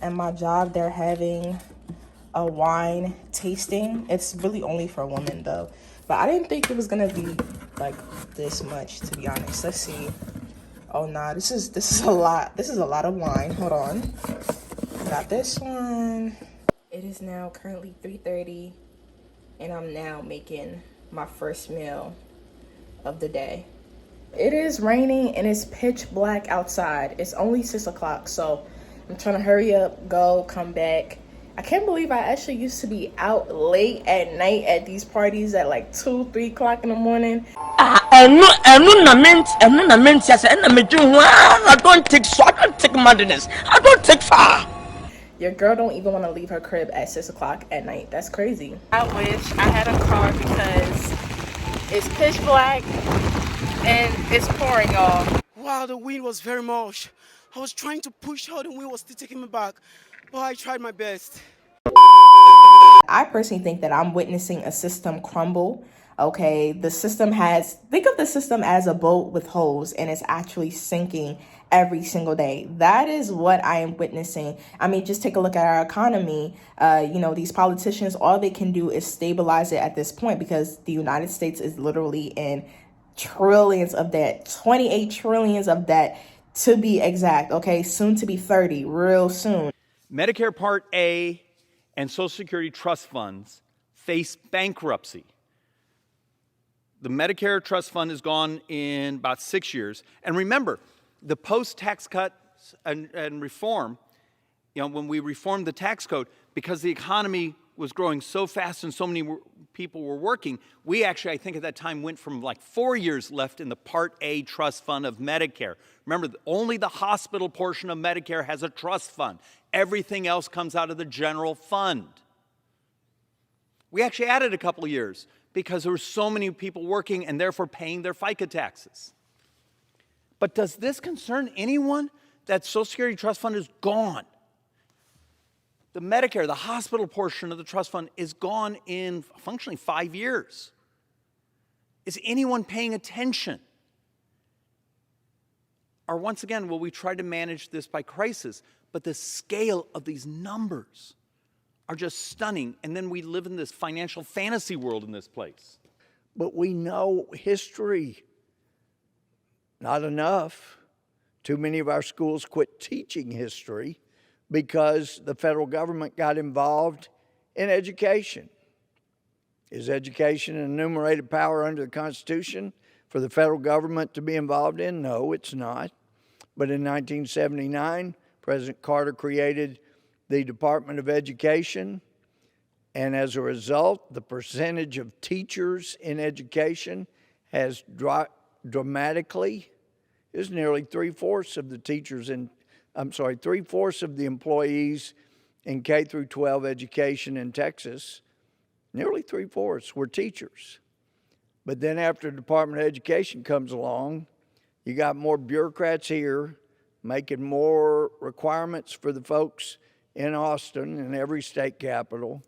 At my job, they're having a wine tasting. It's really only for women though. But I didn't think it was gonna be like this much, to be honest. Let's see. Oh nah, this is a lot. This is a lot of wine. Hold on. Got this one. It is now currently 3:30 and I'm now making my first meal of the day. It is raining and it's pitch black outside. It's only 6 o'clock, so I'm trying to hurry up, go, come back. I can't believe I actually used to be out late at night at these parties at like 2, 3 o'clock in the morning. I don't take madness. I don't take far. Your girl don't even want to leave her crib at 6 o'clock at night. That's crazy. I wish I had a car because it's pitch black and it's pouring, y'all. Wow, the wind was very much. I was trying to push her, the wind was still taking me back, but I tried my best. I personally think that I'm witnessing a system crumble. Okay, the system think of the system as a boat with holes and it's actually sinking every single day. That is what I am witnessing. I mean, just take a look at our economy. These politicians, all they can do is stabilize it at this point because the United States is literally in trillions of debt, 28 trillions of debt to be exact. Okay, soon to be 30, real soon. Medicare Part A and Social Security trust funds face bankruptcy. The Medicare trust fund is gone in about 6 years. And remember, the post-tax cuts and reform, when we reformed the tax code, because the economy was growing so fast and so many people were working, we actually, I think at that time, went from like 4 years left in the Part A trust fund of Medicare. Remember, only the hospital portion of Medicare has a trust fund. Everything else comes out of the general fund. We actually added a couple of years because there were so many people working and therefore paying their FICA taxes. But does this concern anyone that Social Security trust fund is gone? The Medicare, the hospital portion of the trust fund is gone in functionally 5 years. Is anyone paying attention? Or once again, will we try to manage this by crisis? But the scale of these numbers are just stunning. And then we live in this financial fantasy world in this place. But we know history. Not enough. Too many of our schools quit teaching history because the federal government got involved in education. Is education an enumerated power under the Constitution for the federal government to be involved in? No, it's not. But in 1979, President Carter created the Department of Education, and as a result, the percentage of teachers in education has dropped dramatically. Is nearly 3/4 of the teachers in, 3/4 of the employees in K through 12 education in Texas, nearly 3/4 were teachers. But then after the Department of Education comes along, you got more bureaucrats here making more requirements for the folks in Austin and every state capital.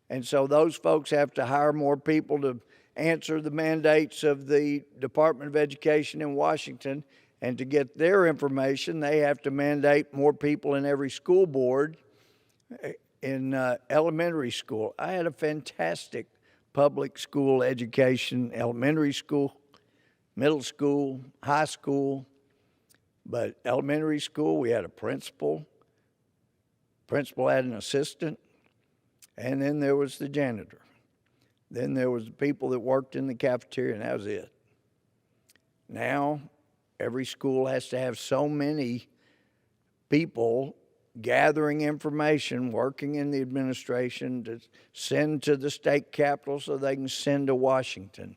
And so those folks have to hire more people to answer the mandates of the Department of Education in Washington. And to get their information, they have to mandate more people in every school board in elementary school. I had a fantastic public school education, elementary school, middle school, high school. But elementary school, we had a principal. Principal had an assistant. And then there was the janitor. Then there was the people that worked in the cafeteria, and that was it. Now, every school has to have so many people gathering information, working in the administration to send to the state capital so they can send to Washington.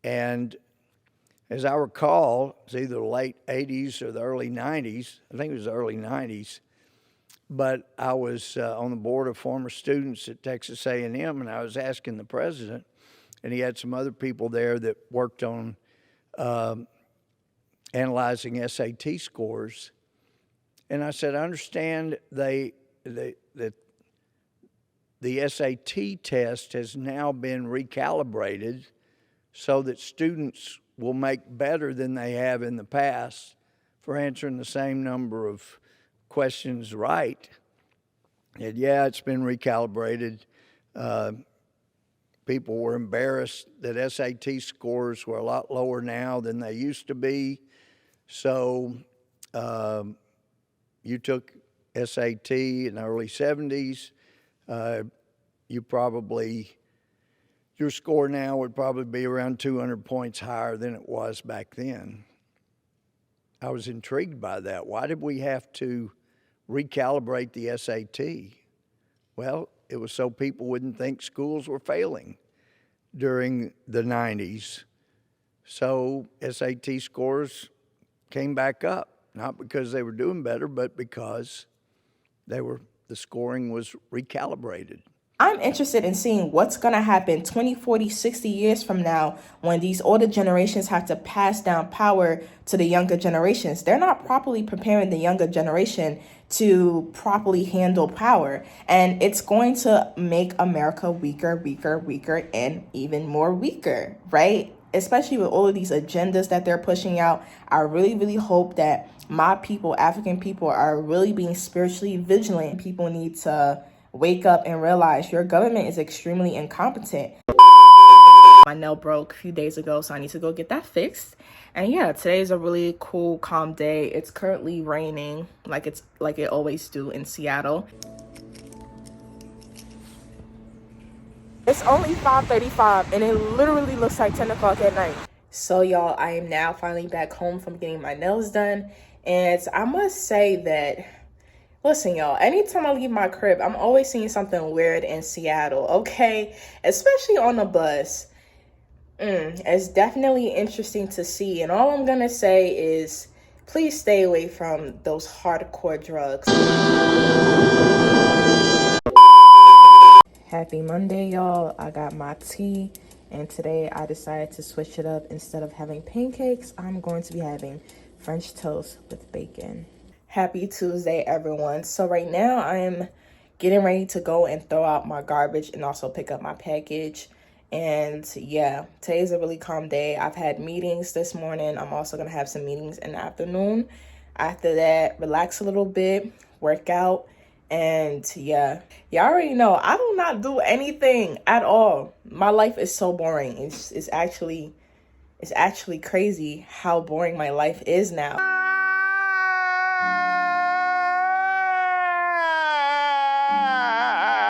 And as I recall, it's either the late 80s or the early 90s. I think it was the early 90s. But I was on the board of former students at Texas A&M, and I was asking the president, and he had some other people there that worked on analyzing SAT scores. And I said, I understand that the SAT test has now been recalibrated so that students will make better than they have in the past for answering the same number of question's right. And yeah, it's been recalibrated. People were embarrassed that SAT scores were a lot lower now than they used to be. So you took SAT in the early 70s. Your score now would probably be around 200 points higher than it was back then. I was intrigued by that. Why did we have to recalibrate the SAT? Well, it was so people wouldn't think schools were failing during the 90s. So SAT scores came back up, not because they were doing better, but because the scoring was recalibrated. I'm interested in seeing what's going to happen 20, 40, 60 years from now when these older generations have to pass down power to the younger generations. They're not properly preparing the younger generation to properly handle power. And it's going to make America weaker, weaker, weaker, and even more weaker, right? Especially with all of these agendas that they're pushing out. I really, really hope that my people, African people, are really being spiritually vigilant. People need to wake up and realize your government is extremely incompetent. My nail broke a few days ago, so I need to go get that fixed. And yeah, today is a really cool, calm day. It's currently raining like it always do in Seattle. It's only 5:35 and it literally looks like 10 o'clock at night. So y'all, I am now finally back home from getting my nails done. And I must say that, listen, y'all, anytime I leave my crib, I'm always seeing something weird in Seattle, okay? Especially on the bus. It's definitely interesting to see. And all I'm going to say is, please stay away from those hardcore drugs. Happy Monday, y'all. I got my tea. And today I decided to switch it up. Instead of having pancakes, I'm going to be having French toast with bacon. Happy Tuesday, everyone. So right now I am getting ready to go and throw out my garbage and also pick up my package. And yeah, today's a really calm day. I've had meetings this morning. I'm also going to have some meetings in the afternoon. After that, relax a little bit, work out. And yeah, y'all already know I do not do anything at all. My life is so boring. It's actually crazy how boring my life is now.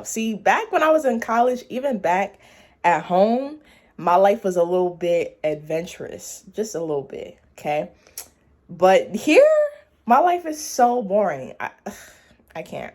See, back when I was in college, even back at home, my life was a little bit adventurous, just a little bit, okay? But here, my life is so boring. I can't.